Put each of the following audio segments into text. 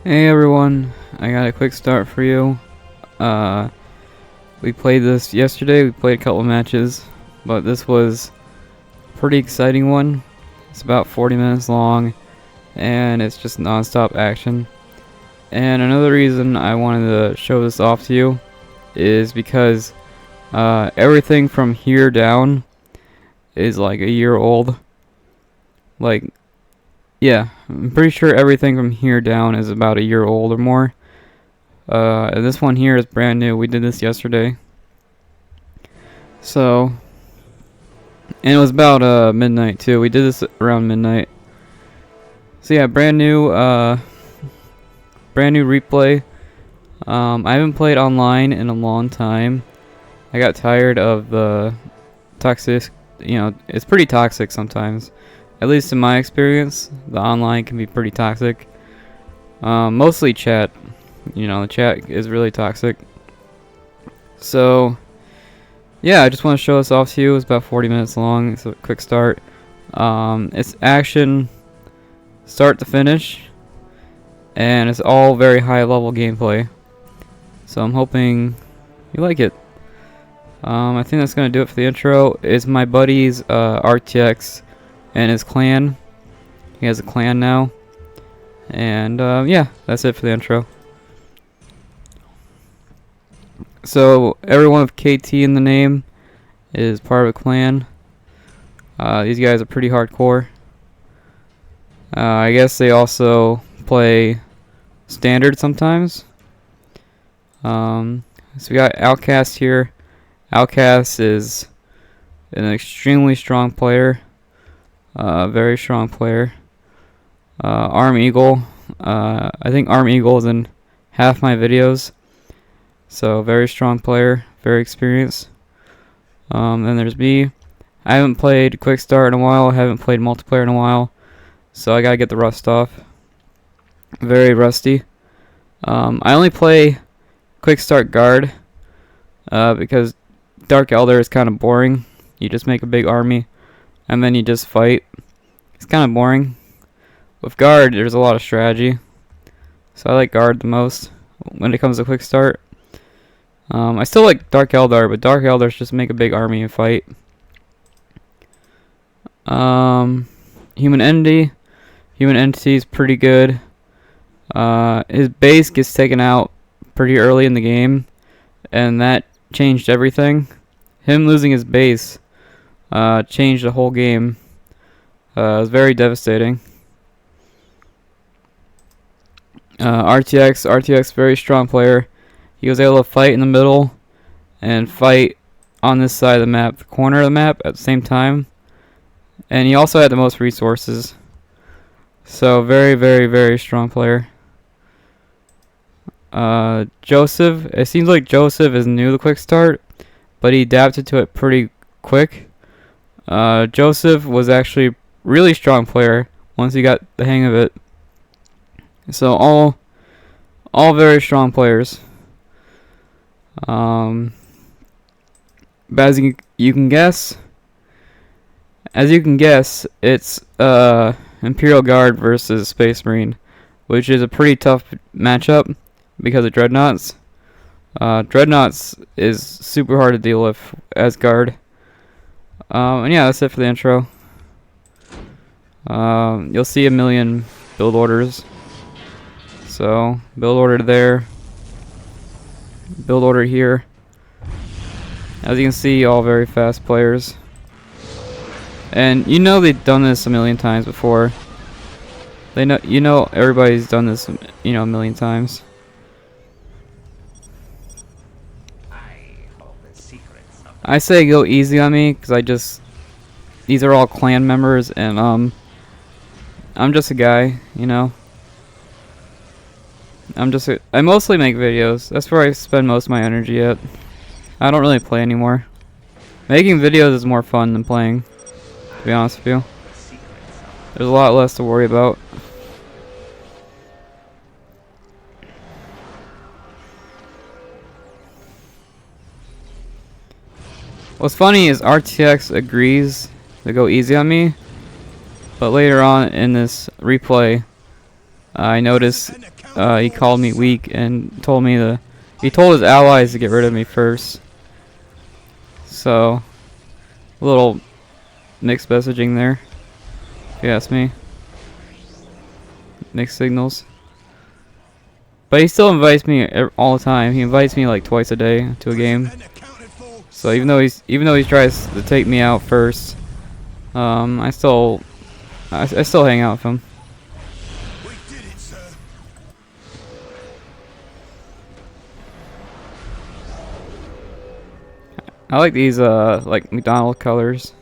Hey everyone, I got a quick start for you. We played this yesterday, we played a couple matches, but this was a pretty exciting one. It's about 40 minutes long, and it's just non-stop action. And another reason I wanted to show this off to you is because everything from here down is like a year old. Yeah, I'm pretty sure everything from here down is about a year old or more. And this one here is brand new. We did this yesterday. So, and it was about midnight too. We did this around midnight. So yeah, brand new replay. I haven't played online in a long time. I got tired of the toxic. It's pretty toxic sometimes. At least in my experience, the online can be pretty toxic. Mostly chat. The chat is really toxic. So, yeah, I just want to show this off to you. It's about 40 minutes long. It's a quick start. It's action, start to finish, and it's all very high level gameplay. So I'm hoping you like it. I think that's gonna do it for the intro. It's my buddy's RTX and his clan. He has a clan now. And yeah, that's it for the intro. So everyone with KT in the name is part of a clan. These guys are pretty hardcore. I guess they also play standard sometimes. So we got Outcast here. Outcast is an extremely strong player. Very strong player. Arm Eagle. I think Arm Eagle is in half my videos. So very strong player, very experienced. Then there's me. I haven't played Quick Start in a while. I haven't played multiplayer in a while. So I gotta get the rust off. Very rusty. I only play Quick Start Guard because Dark Elder is kind of boring. You just make a big army and then you just fight. It's kind of boring. With Guard, there's a lot of strategy. So I like Guard the most when it comes to Quick Start. I still like Dark Eldar, but Dark Eldars just make a big army and fight. Human Entity. Human Entity is pretty good. His base gets taken out pretty early in the game, and that changed everything. Him losing his base changed the whole game. It was very devastating. RTX, very strong player. He was able to fight in the middle and fight on this side of the map, the corner of the map at the same time. And he also had the most resources. So very, very, very strong player. Joseph, it seems like Joseph is new to Quick Start, but he adapted to it pretty quick. Joseph was actually really strong player once he got the hang of it. So all very strong players. But as you can guess, it's Imperial Guard versus Space Marine, which is a pretty tough matchup because of Dreadnoughts. Dreadnoughts is super hard to deal with as Guard. And yeah, that's it for the intro. You'll see a million build orders. So, build order there. Build order here. As you can see, all very fast players. And they've done this a million times before. Everybody's done this, a million times. I say go easy on me because these are all clan members and I'm just a guy, I mostly make videos. That's where I spend most of my energy at. I don't really play anymore. Making videos is more fun than playing, to be honest with you. There's a lot less to worry about. What's funny is RTX agrees to go easy on me, but later on in this replay, I noticed he called me weak and told me to. He told his allies to get rid of me first. So, a little mixed messaging there, if you ask me. Mixed signals. But he still invites me all the time. He invites me like twice a day to a game. So even though he tries to take me out first, I still hang out with him. I like these like McDonald's colors.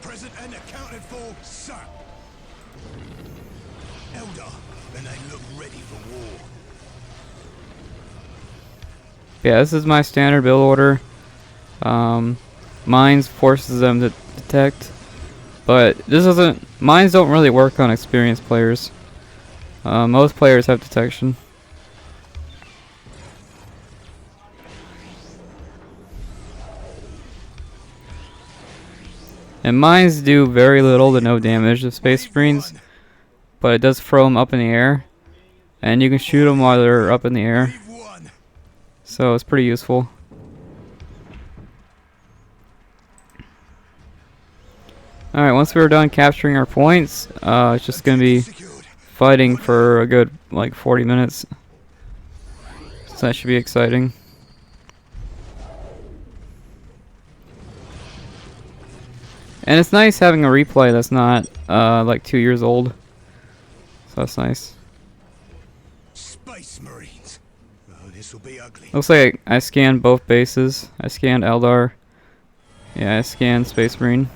Present and accounted for, sir. Eldar, and they look ready for war. Yeah, this is my standard build order. Mines forces them to detect, but this doesn't. Mines don't really work on experienced players. Most players have detection. And mines do very little to no damage to Space Marines, but it does throw them up in the air, and you can shoot them while they're up in the air. So it's pretty useful. Alright, once we're done capturing our points, it's just going to be fighting for a good like 40 minutes. So that should be exciting. And it's nice having a replay that's not like 2 years old. So that's nice. Space Marines. Oh, this will be ugly. Looks like I scanned both bases. I scanned Eldar. Yeah, I scanned Space Marine.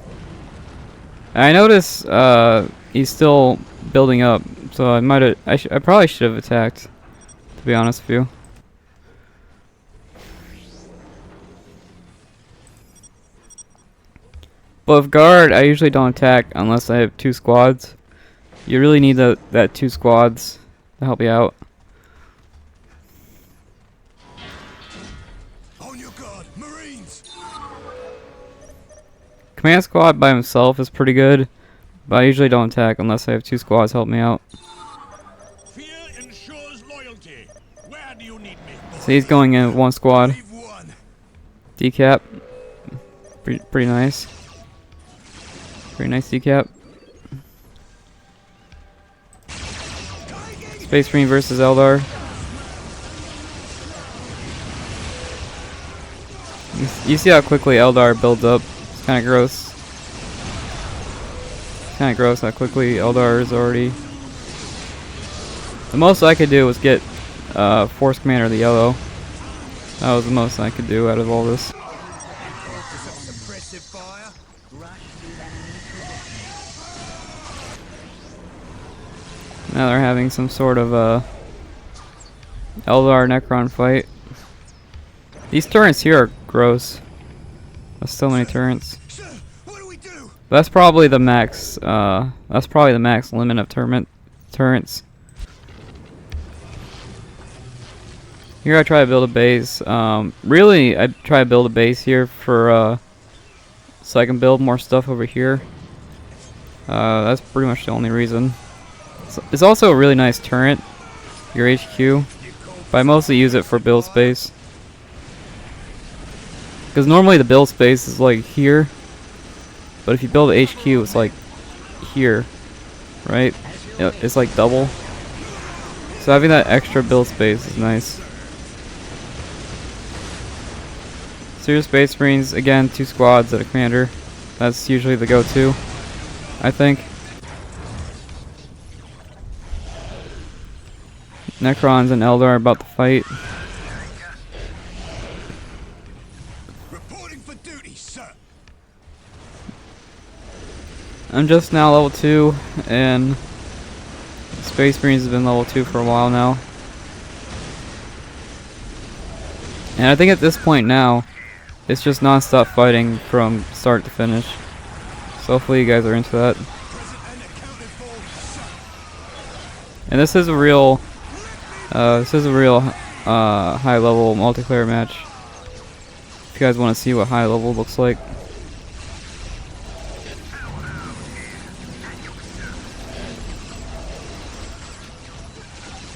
I notice he's still building up, so I probably should have attacked, to be honest with you. But with guard, I usually don't attack unless I have 2 squads. You really need that 2 squads to help you out. On your guard, Marines. Command squad by himself is pretty good, but I usually don't attack unless I have 2 squads help me out. Fear ensures loyalty. Where do you need me? So he's going in with 1 squad. Leave one. Decap. Pretty nice. Pretty nice decap. Space Marine versus Eldar. You see how quickly Eldar builds up. It's kind of gross. Kind of gross how quickly Eldar is already. The most I could do was get Force Commander of the Yellow. That was the most I could do out of all this. Suppressive fire. Now they're having some sort of Eldar Necron fight. These turrets here are gross. There's so many turrets. Sir, what do we do? That's probably the max. That's probably the max limit of turrets. Here I try to build a base. Really, I try to build a base here for so I can build more stuff over here. That's pretty much the only reason. It's also a really nice turret, your HQ, but I mostly use it for build space. Because normally the build space is like here, but if you build a HQ, it's like here, right? It's like double. So having that extra build space is nice. Serious Space Marines, again, 2 squads at a commander. That's usually the go-to, I think. Necrons and Eldar are about to fight. Reporting for duty, sir. I'm just now level 2, and Space Marines have been level 2 for a while now. And I think at this point now, it's just non-stop fighting from start to finish. So hopefully you guys are into that. And this is a real high-level multiplayer match. If you guys want to see what high level looks like.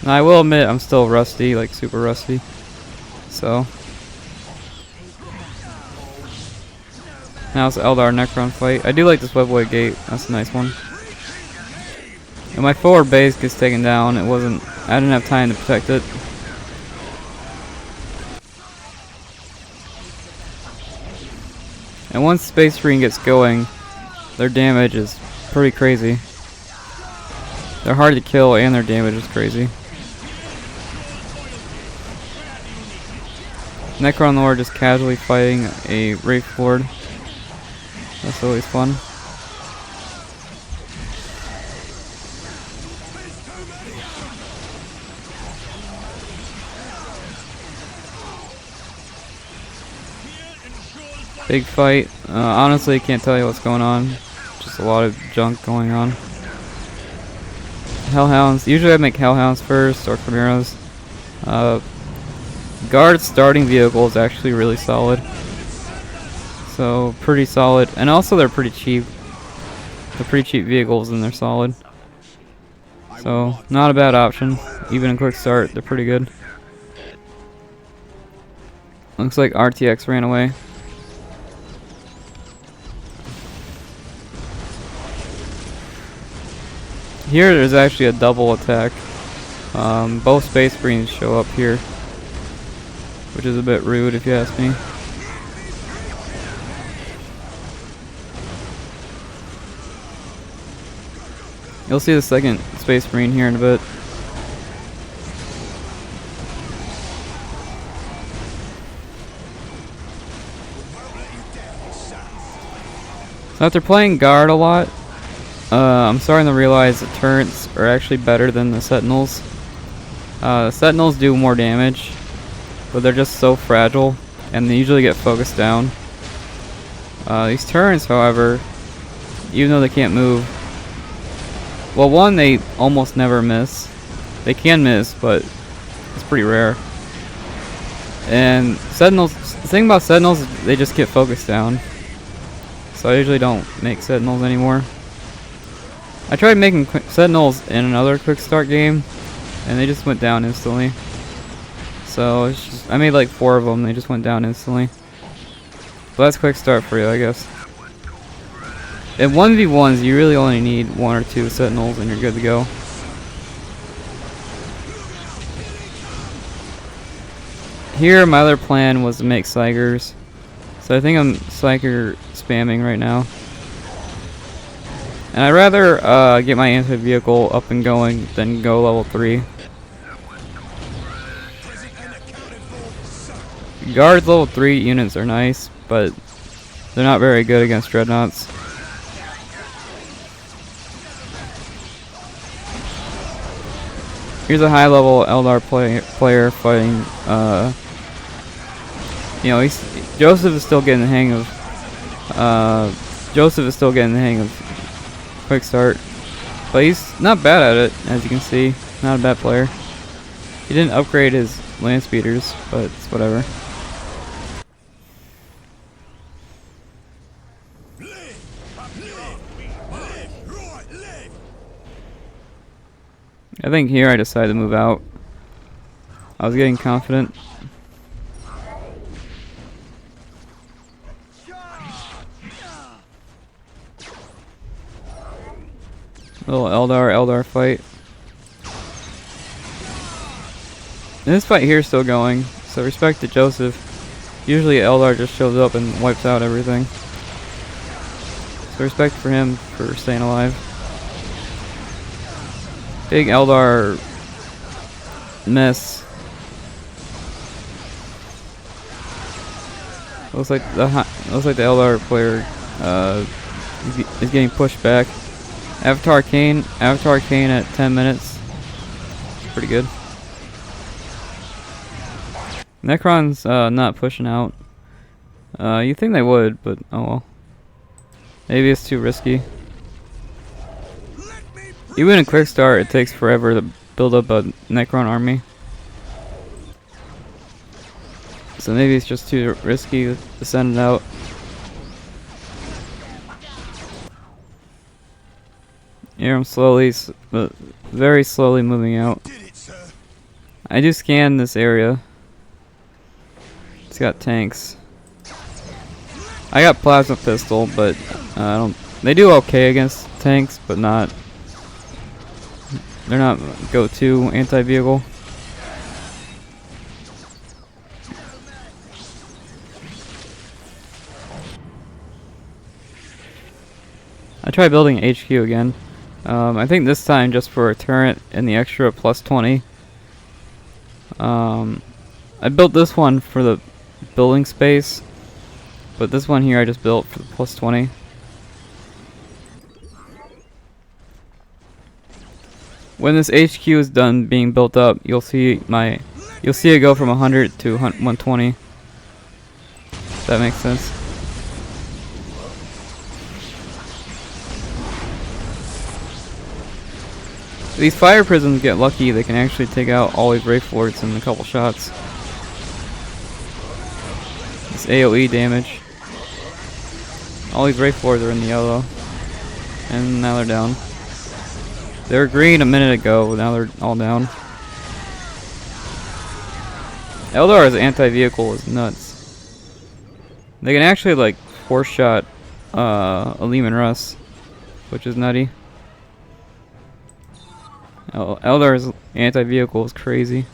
Now I will admit I'm still rusty, like super rusty. So now it's the Eldar Necron fight. I do like this Webway Gate. That's a nice one. And my forward base gets taken down. I didn't have time to protect it. And once Space Marine gets going, their damage is pretty crazy. They're hard to kill and their damage is crazy. Necron Lord just casually fighting a Wraith Lord. That's always fun. Big fight. Honestly, I can't tell you what's going on. Just a lot of junk going on. Hellhounds. Usually I make Hellhounds first or Chimeras. Guard starting vehicle is actually really solid. So, pretty solid. And also they're pretty cheap. They're pretty cheap vehicles and they're solid. So, not a bad option. Even in quick start, they're pretty good. Looks like RTX ran away. Here there's actually a double attack. Both Space Marines show up here, which is a bit rude if you ask me. You'll see the second Space Marine here in a bit. So after playing guard a lot, I'm starting to realize the turrets are actually better than the Sentinels. The Sentinels do more damage, but they're just so fragile, and they usually get focused down. These turrets, however, even though they can't move, well, one, they almost never miss. They can miss, but it's pretty rare. And Sentinels, the thing about Sentinels is they just get focused down. So I usually don't make Sentinels anymore. I tried making Sentinels in another quick start game, and they just went down instantly. So it's just, I made like 4 of them, they just went down instantly. But that's quick start for you, I guess. In 1v1s, you really only need 1 or 2 Sentinels and you're good to go. Here, my other plan was to make Psychers. So I think I'm Psyker spamming right now. And I'd rather get my anti-vehicle up and going than go level 3. Guard level 3 units are nice, but they're not very good against Dreadnoughts. Here's a high level Eldar player fighting, you know, Joseph is still getting the hang of quick start, but he's not bad at it, as you can see. Not a bad player. He didn't upgrade his land speeders, but it's whatever. I think here I decided to move out. I was getting confident. Little Eldar fight. And this fight here is still going, so respect to Joseph. Usually Eldar just shows up and wipes out everything. So respect for him for staying alive. Big Eldar mess. Looks like the Eldar player is getting pushed back. Avatar Arcane at 10 minutes. Pretty good. Necron's not pushing out. You think they would, but oh well. Maybe it's too risky. Even in quick start, it takes forever to build up a Necron army. So maybe it's just too risky to send it out. Here I'm slowly, but very slowly moving out. Did it, sir. I do scan this area. It's got tanks. I got plasma pistol, but I don't. They do okay against tanks, but not. They're not go-to anti-vehicle. I tried building an HQ again. I think this time just for a turret and the extra plus 20. I built this one for the building space, but this one here I just built for the plus 20. When this HQ is done being built up, you'll see it go from 100 to 120. If that makes sense. These fire prisms get lucky, they can actually take out all these Wraith Lords in a couple shots. This AoE damage. All these Wraith Lords are in the yellow. And now they're down. They were green a minute ago, now they're all down. Eldar's anti-vehicle is nuts. They can actually like 4-shot Aleem and Russ, which is nutty. Eldar's anti-vehicle is crazy.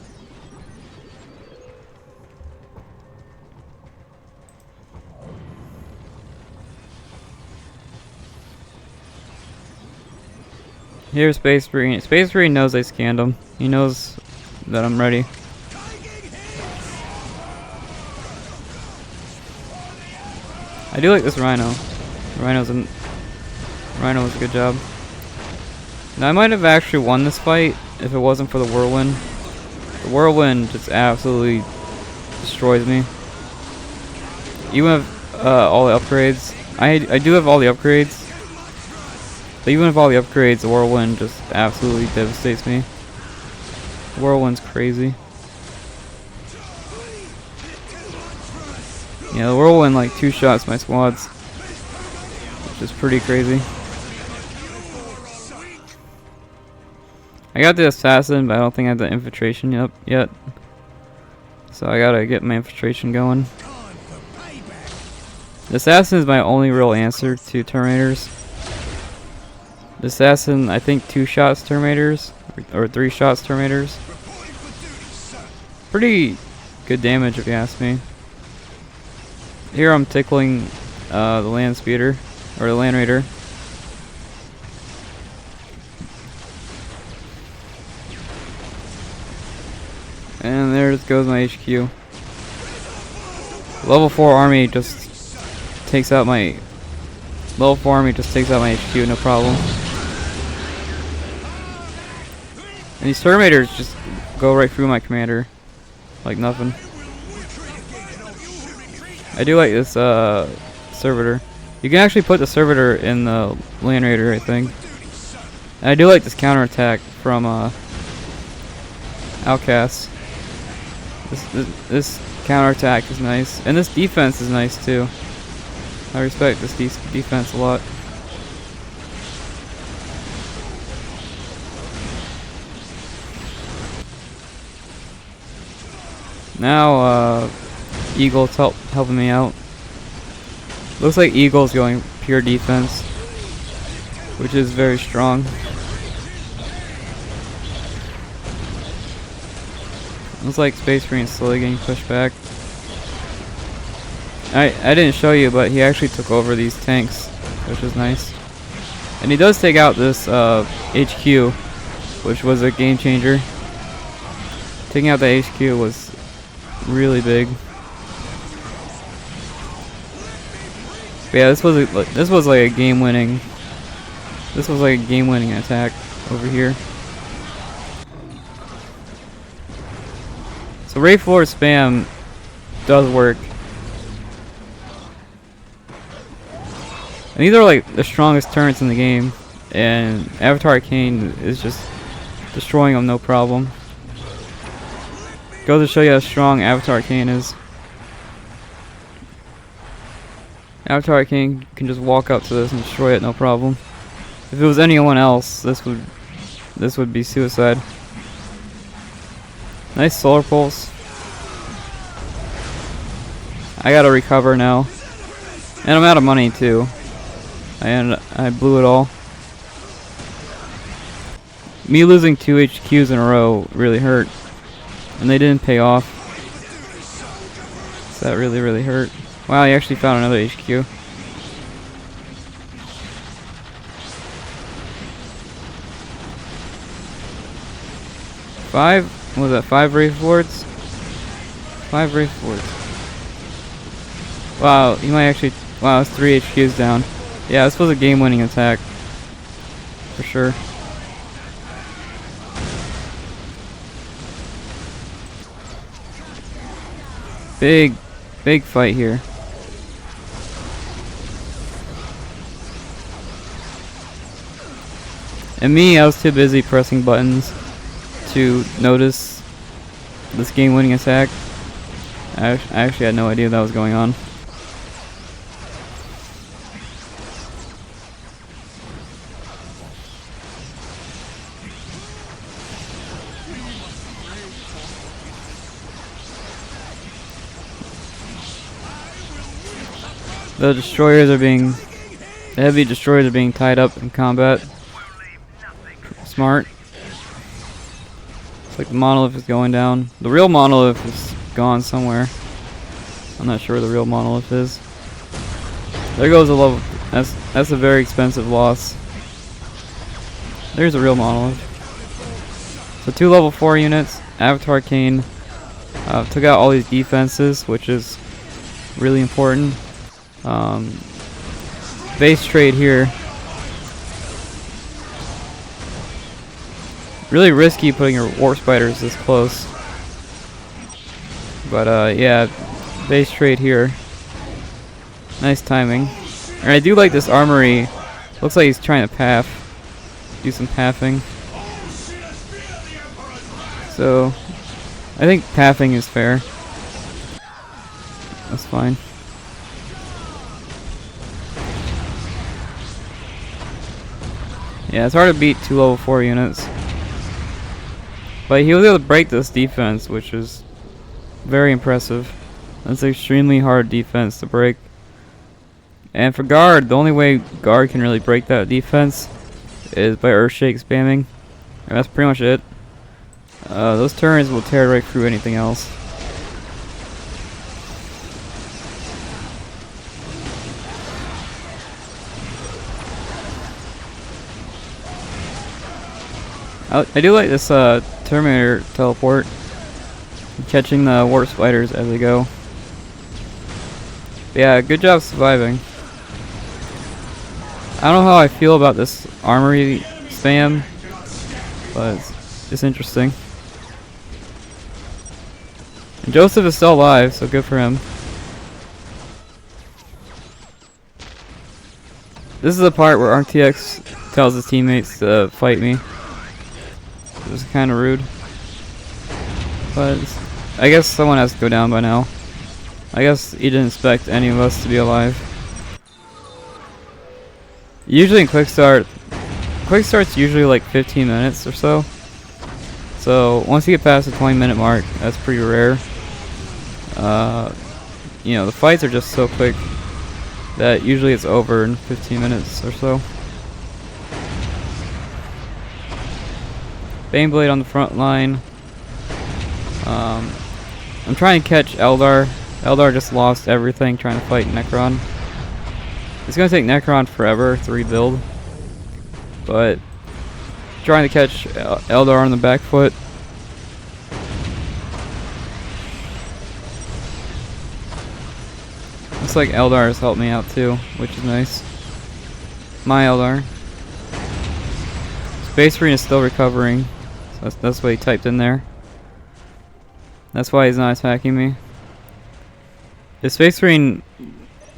Here's Space Marine. Space Marine knows I scanned him. He knows that I'm ready. I do like this Rhino. Rhino was a good job. Now I might have actually won this fight if it wasn't for the Whirlwind. The Whirlwind just absolutely destroys me. Even with all the upgrades, I do have all the upgrades. But even with all the upgrades, the Whirlwind just absolutely devastates me. The Whirlwind's crazy. Yeah, the Whirlwind like 2-shots my squads, which is pretty crazy. I got the Assassin, but I don't think I have the Infiltration yet. So I gotta get my Infiltration going. The Assassin is my only real answer to Terminators. The Assassin, I think 2 shots Terminators, or 3 shots Terminators. Pretty good damage if you ask me. Here I'm tickling the Land Speeder, or the Land Raider. And there goes my HQ. Level 4 army just takes out my HQ, no problem. And these Terminators just go right through my commander like nothing. I do like this Servitor. You can actually put the Servitor in the Land Raider, I think. And I do like this counterattack from Outcast. This counterattack is nice, and this defense is nice too. I respect this defense a lot. Now Eagle's helping me out. Looks like Eagle's going pure defense, which is very strong. Looks like Space Marine's slowly getting pushed back. I didn't show you, but he actually took over these tanks, which is nice. And he does take out this HQ, which was a game changer. Taking out the HQ was really big. But yeah, this was like a game-winning. This was like a game-winning attack over here. So Wraith Lord spam does work. And these are like the strongest turrets in the game, and Avatar Arcane is just destroying them no problem. Goes to show you how strong Avatar Arcane is. Avatar Arcane can just walk up to this and destroy it no problem. If it was anyone else, this would be suicide. Nice solar pulse. I gotta recover now. And I'm out of money too. I blew it all. Me losing 2 HQs in a row really hurt. And they didn't pay off. So that really hurt. Wow, he actually found another HQ. What was that, 5 Wraith Lords? 5 Wraith Lords. Wow, he might actually... Wow, it's 3 HQs down. Yeah, this was a game-winning attack. For sure. Big fight here. And me, I was too busy pressing buttons to notice this game-winning attack. I actually had no idea that was going on. The heavy destroyers are being tied up in combat. Smart. It's like the monolith is going down. The real monolith is gone somewhere. I'm not sure where the real monolith is. There goes a level. That's a very expensive loss. There's a real monolith. So 2 level 4 units. Avatar Arcane took out all these defenses, which is really important. Base trade here. Really risky putting your warp spiders this close. But yeah, base trade here. Nice timing. And I do like this armory. Looks like he's trying to path. Do some pathing. So I think pathing is fair. That's fine. Yeah, it's hard to beat 2 level 4 units. But he was able to break this defense, which is very impressive. That's an extremely hard defense to break. And for guard, the only way guard can really break that defense is by Earthshake spamming. And that's pretty much it. Those turrets will tear right through anything else. I do like this Terminator teleport. Catching the warp spiders as they go. But yeah, good job surviving. I don't know how I feel about this armory spam, but it's interesting. And Joseph is still alive, so good for him. This is the part where RTX tells his teammates to fight me. It was kind of rude. But I guess someone has to go down by now. I guess he didn't expect any of us to be alive. Usually in quick start's usually like 15 minutes or so. So once you get past the 20-minute mark, that's pretty rare. You know, the fights are just so quick that usually it's over in 15 minutes or so. Baneblade on the front line. I'm trying to catch Eldar. Eldar just lost everything trying to fight Necron. It's gonna take Necron forever to rebuild, but trying to catch Eldar on the back foot. Looks like Eldar has helped me out too, which is nice. My Eldar. Space Marine is still recovering. So that's what he typed in there. That's why he's not attacking me. If Space Marine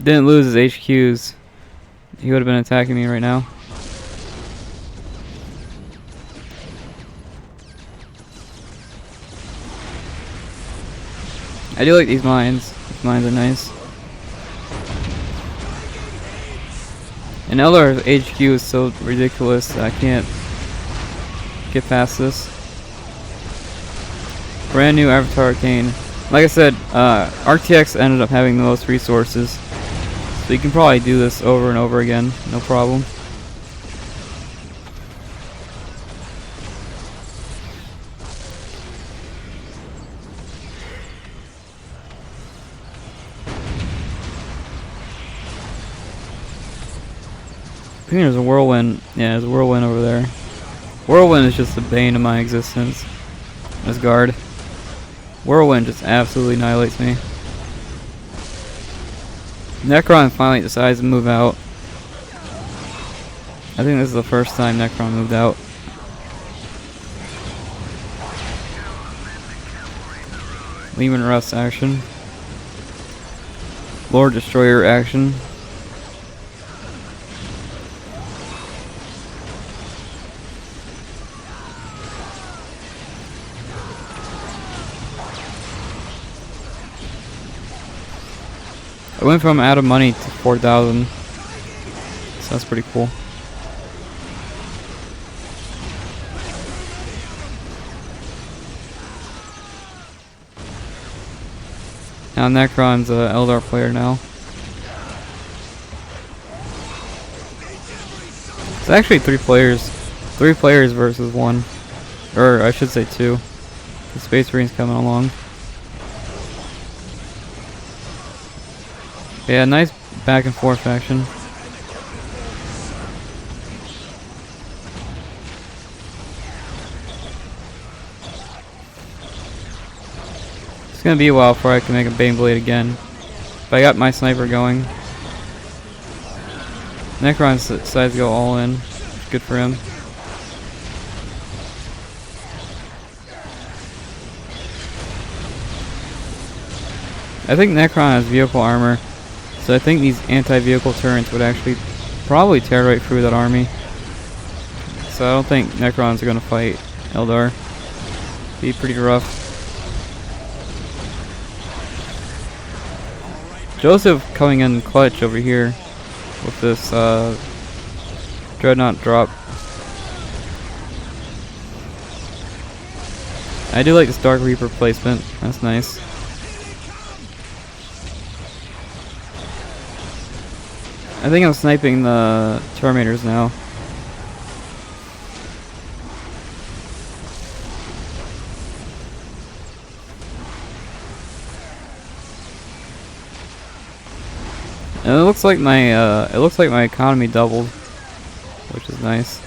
didn't lose his HQs, he would have been attacking me right now. I do like these mines. These mines are nice. And Eldar's HQ is so ridiculous that I can't get past this. Brand new Avatar Arcane. Like I said, RTX ended up having the most resources, so you can probably do this over and over again, no problem. I think there's a whirlwind. Yeah, there's a whirlwind over there. Whirlwind is just the bane of my existence. This guard. Whirlwind just absolutely annihilates me. Necron finally decides to move out. I think this is the first time Necron moved out. Leman Russ action. Lord Destroyer action. I went from out of money to 4,000, so that's pretty cool. Now Necron's a Eldar player now. It's actually 3 players. 3 players versus 1. Or I should say 2. The Space Marine's coming along. Yeah, nice back and forth action. It's gonna be a while before I can make a Baneblade again. But I got my sniper going. Necron decides to go all in. Good for him. I think Necron has vehicle armor, so I think these anti-vehicle turrets would actually probably tear right through that army. So I don't think Necrons are gonna fight Eldar. Be pretty rough. Joseph coming in clutch over here with this Dreadnought drop. I do like this Dark Reaper placement. That's nice. I think I'm sniping the Terminators now. And it looks like my economy doubled, which is nice.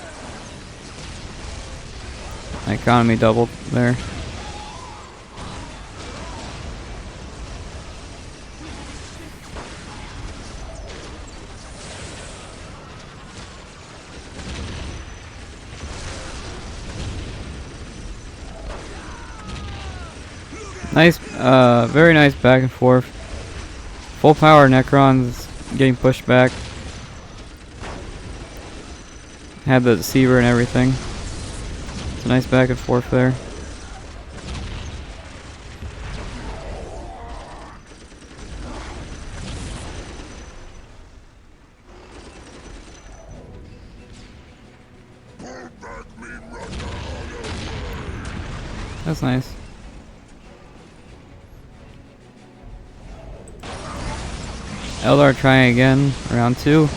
My economy doubled there. Nice, very nice back and forth. Full power Necrons getting pushed back. Had the deceiver and everything. It's a nice back and forth there. That's nice. Eldar trying again, round 2.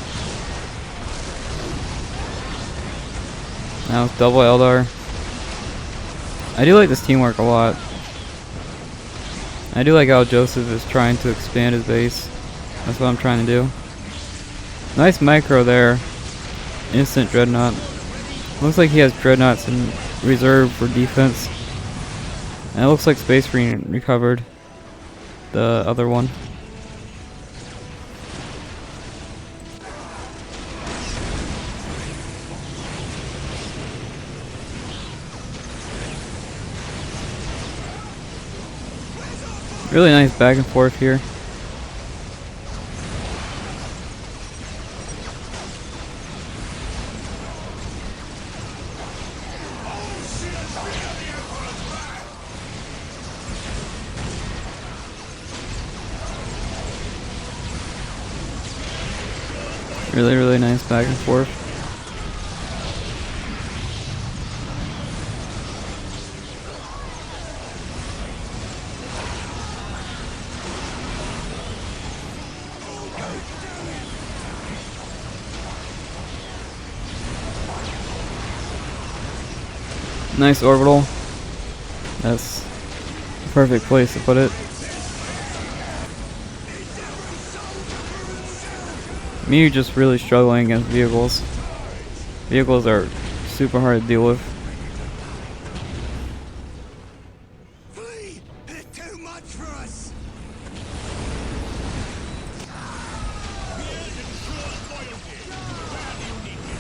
Now it's double Eldar. I do like this teamwork a lot. I do like how Joseph is trying to expand his base. That's what I'm trying to do. Nice micro there. Instant Dreadnought. Looks like he has Dreadnoughts in reserve for defense. And it looks like Space Marine recovered the other one. Really nice back and forth here. Really nice back and forth. Nice orbital. That's the perfect place to put it. Me just really struggling against vehicles. Vehicles are super hard to deal with. Flee! They're too much for us! Fear ensures loyalty. Where do you need me?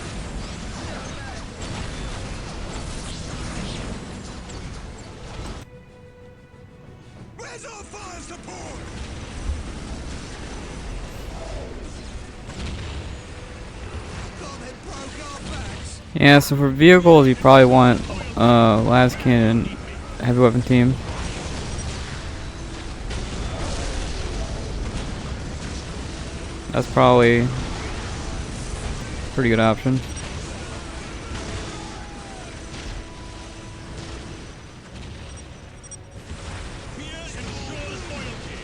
Where's our fire support? Thought they broke our backs. Yeah, so for vehicles, you probably want las cannon, heavy weapon team. That's probably a pretty good option. Fear ensures loyalty.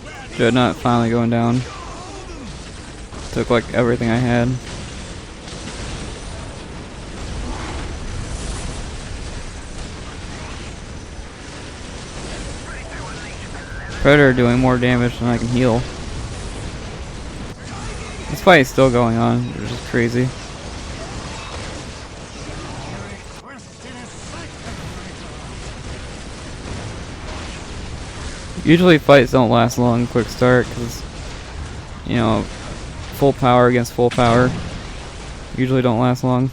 Where do Dreadnought finally going down. Took like everything I had. Predator doing more damage than I can heal. This fight is still going on, which is crazy. Usually fights don't last long, quick start, because, you know, full power against full power usually don't last long.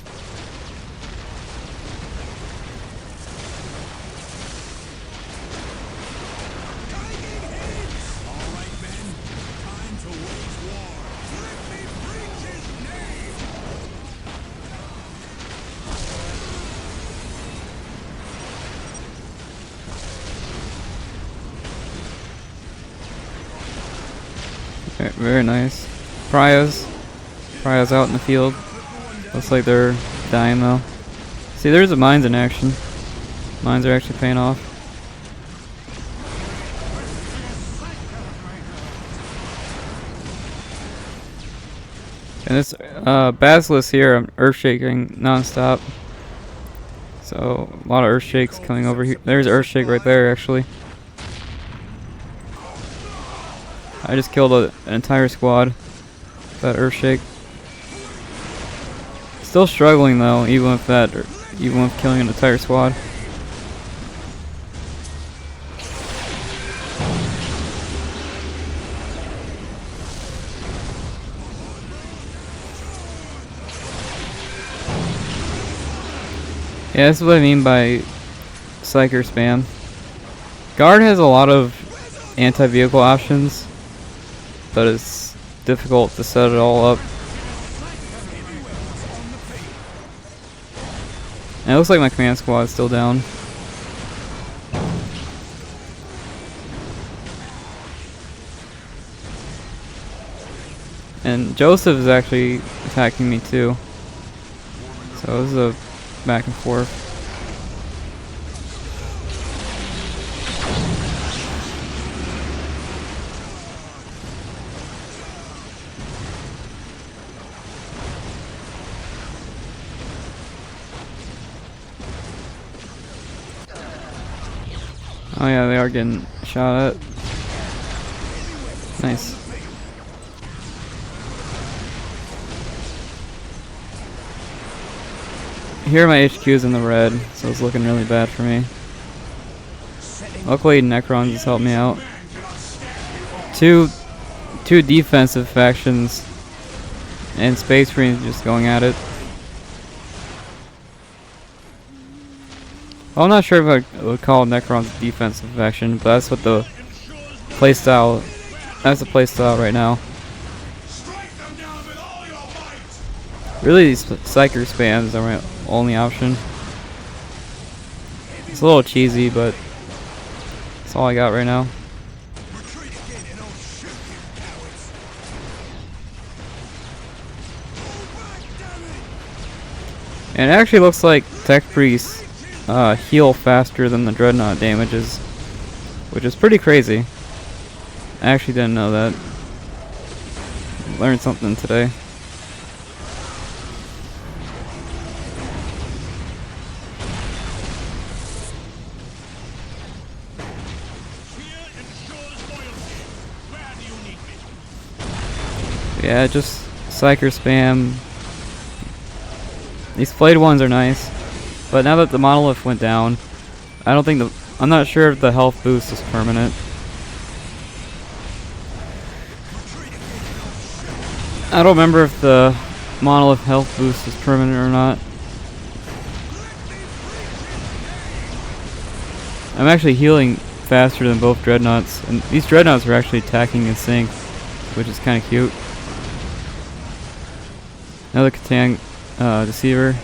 Very nice. Prya's out in the field. Looks like they're dying though. See, there's the mines in action. Mines are actually paying off. And this Basilisk here, I'm earth shaking non-stop. So a lot of earth shakes coming over here. There's earth shake right there actually. I just killed an entire squad with that earthshake. Still struggling though, even with that, even with killing an entire squad. Yeah, this is what I mean by Psyker spam. Guard has a lot of anti-vehicle options, but it's difficult to set it all up. And it looks like my command squad is still down. And Joseph is actually attacking me too. So this is a back and forth. Oh yeah, they are getting shot at. Nice. Here my HQ is in the red, so it's looking really bad for me. Luckily Necrons has helped me out. Two defensive factions and Space Marines just going at it. Well, I'm not sure if I would call Necrons a defensive faction, but that's what the playstyle. That's the playstyle right now. Really, these Psyker spams are my only option. It's a little cheesy, but that's all I got right now. And it actually looks like Tech Priests heal faster than the Dreadnought damages, which is pretty crazy. I actually didn't know that. Learned something today. Yeah, just Psyker spam. These flayed ones are nice, but now that the monolith went down, I don't think I'm not sure if the health boost is permanent. I don't remember if the monolith health boost is permanent or not. I'm actually healing faster than both dreadnoughts, and these dreadnoughts are actually attacking in sync, which is kind of cute. Another Catan Deceiver.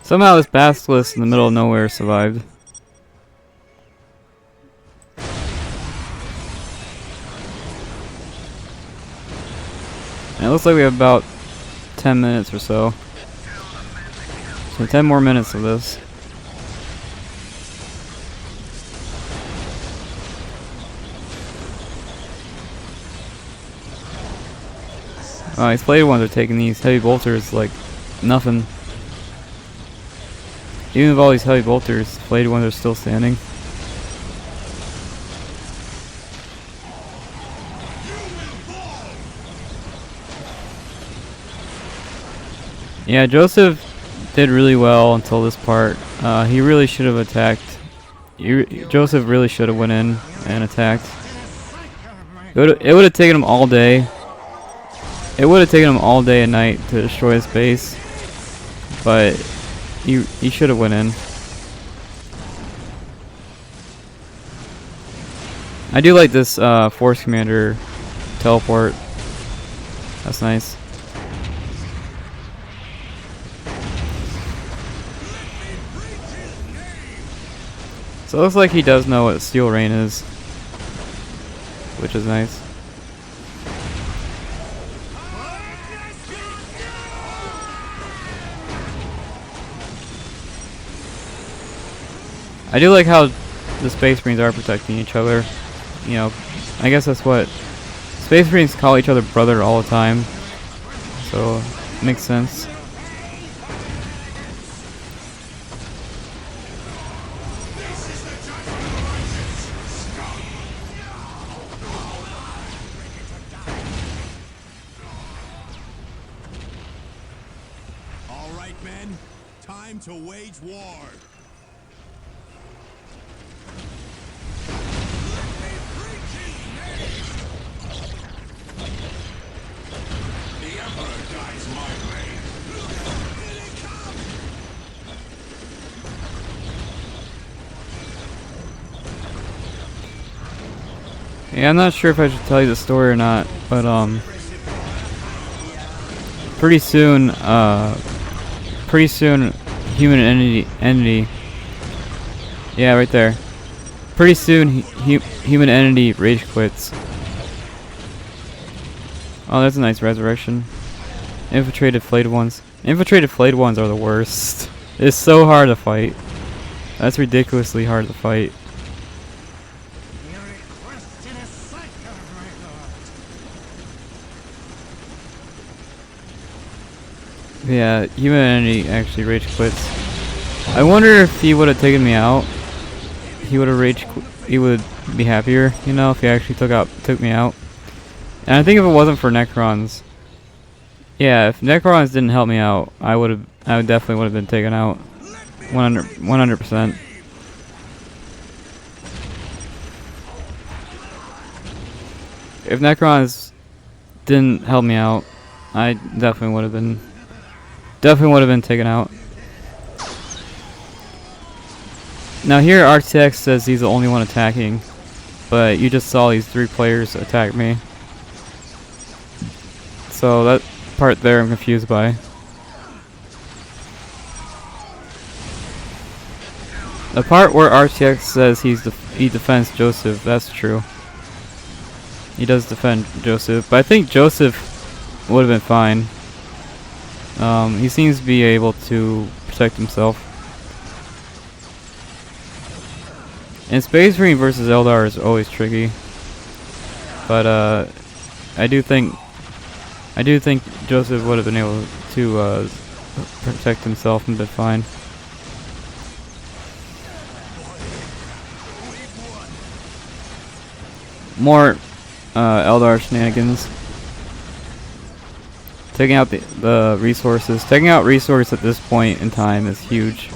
Somehow this Basilisk in the middle of nowhere survived. And it looks like we have about 10 minutes or so. So 10 more minutes of this. These flayed ones are taking these heavy bolters like nothing. Even with all these heavy bolters, flayed ones are still standing. Yeah, Joseph did really well until this part. He really should have attacked. Joseph really should have went in and attacked. It would have taken him all day. It would have taken him all day and night to destroy his base, but he should have went in. I do like this Force Commander teleport. That's nice. So it looks like he does know what Steel Rain is, which is nice. I do like how the Space Marines are protecting each other. You know, I guess that's what Space Marines call each other brother all the time. So, it makes sense. All right, men. Time to wage war. Yeah, I'm not sure if I should tell you the story or not, but pretty soon, human entity. Yeah, right there. Pretty soon, human entity rage quits. Oh, that's a nice resurrection. Infiltrated flayed ones. Infiltrated flayed ones are the worst. It's so hard to fight. That's ridiculously hard to fight. Yeah, humanity actually rage quits. I wonder if he would have taken me out. He would have he would be happier, you know, if he actually took me out. And I think if it wasn't for Necrons, yeah, if Necrons didn't help me out, I definitely would have been taken out. 100%. If Necrons didn't help me out, I definitely would have been taken out. Now here RTX says he's the only one attacking, but you just saw these 3 players attack me. So that part there I'm confused by. The part where RTX says he defends Joseph, that's true. He does defend Joseph, but I think Joseph would have been fine. He seems to be able to protect himself. And Space Marine versus Eldar is always tricky. But I do think Joseph would have been able to protect himself and been fine. More Eldar shenanigans. Taking out the resources. Taking out resources at this point in time is huge.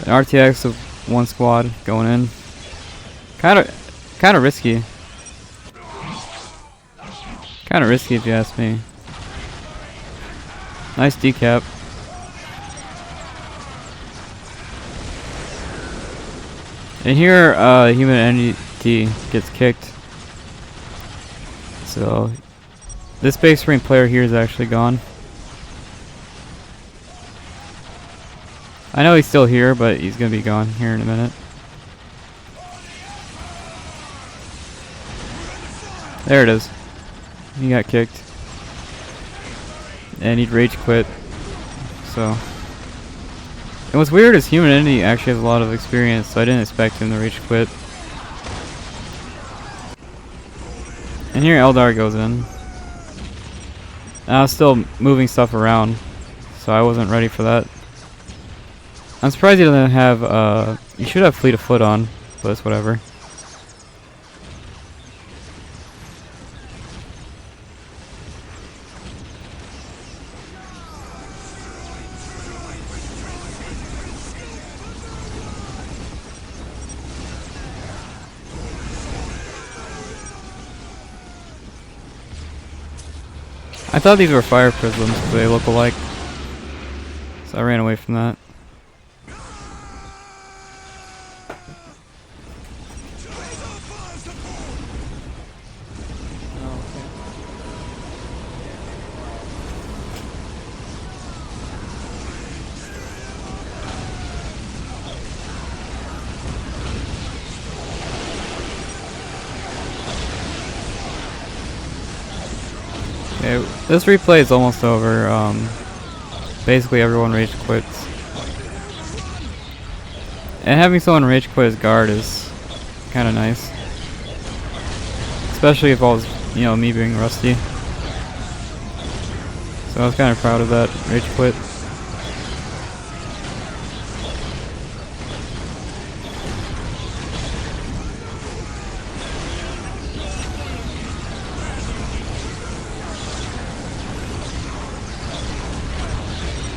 An RTX of one squad going in. Kind of risky. Kind of risky if you ask me. Nice decap. And here, human entity gets kicked. So, this Space Marine player here is actually gone. I know he's still here, but he's gonna be gone here in a minute. There it is. He got kicked. And he'd rage quit. So. And what's weird is human entity actually has a lot of experience, so I didn't expect him to rage quit. And here Eldar goes in. And I was still moving stuff around, so I wasn't ready for that. I'm surprised he doesn't have, you should have Fleet of Foot on, but it's whatever. I thought these were fire prisms because they look alike, so I ran away from that. Okay, this replay is almost over. Basically everyone rage quits. And having someone rage quit as guard is kind of nice. Especially if I was, you know, me being rusty. So I was kind of proud of that rage quit.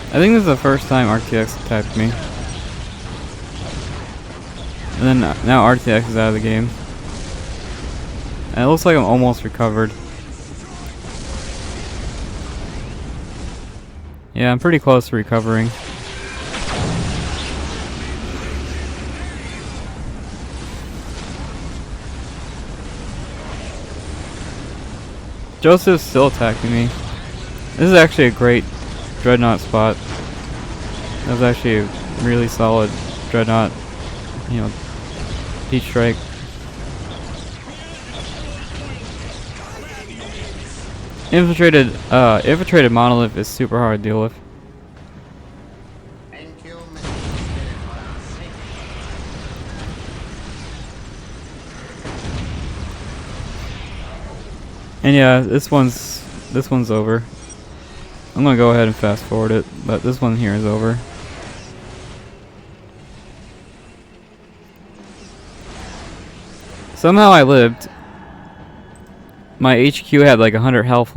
I think this is the first time RTX attacked me. And then now RTX is out of the game. And it looks like I'm almost recovered. Yeah, I'm pretty close to recovering. Joseph's still attacking me. This is actually a great Dreadnought spot. That was actually a really solid Dreadnought, you know, Deep Strike. Infiltrated monolith is super hard to deal with. And yeah, this one's over. I'm gonna go ahead and fast forward it, but this one here is over. Somehow I lived. My HQ had like 100 health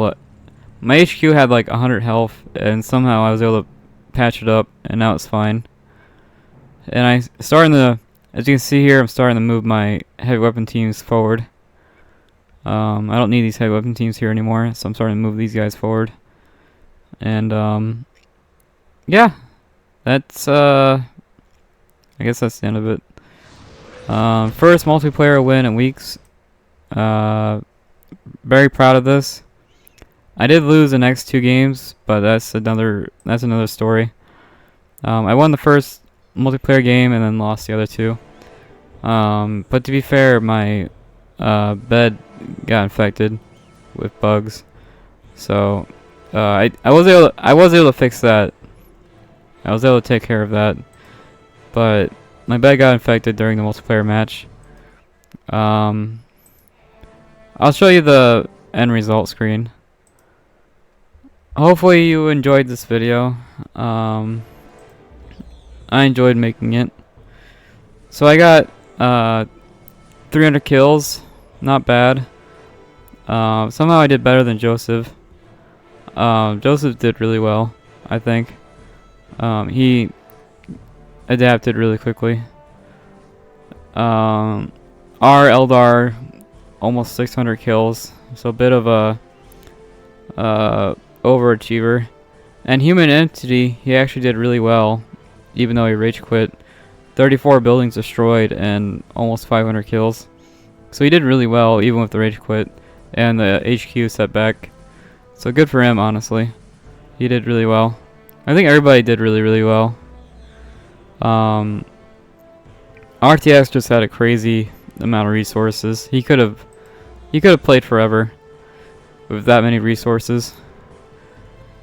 My HQ had like 100 health, and somehow I was able to patch it up, and now it's fine. And as you can see here, I'm starting to move my heavy weapon teams forward. I don't need these heavy weapon teams here anymore, so I'm starting to move these guys forward. And yeah, that's I guess that's the end of it. First multiplayer win in weeks. Very proud of this. I did lose the next 2 games, but that's another story. I won the first multiplayer game and then lost the other 2. But to be fair, my bed got infected with bugs, so I was able to fix that. I was able to take care of that, but my bed got infected during the multiplayer match. I'll show you the end result screen. hopefully you enjoyed this video. I enjoyed making it. So I got 300 kills, not bad. Somehow I did better than Joseph. Joseph did really well, I think. He adapted really quickly. Our Eldar almost 600 kills, so a bit of a overachiever. And Human Entity, he actually did really well, even though he rage quit. 34 buildings destroyed and almost 500 kills. So he did really well, even with the rage quit and the HQ setback. So good for him, honestly. He did really well. I think everybody did really well. RTX just had a crazy amount of resources. He could have played forever with that many resources.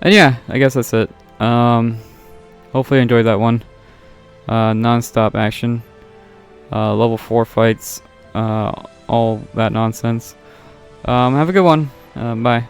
And yeah, I guess that's it. Hopefully you enjoyed that one. Non-stop action. Level 4 fights. All that nonsense. Have a good one. Bye.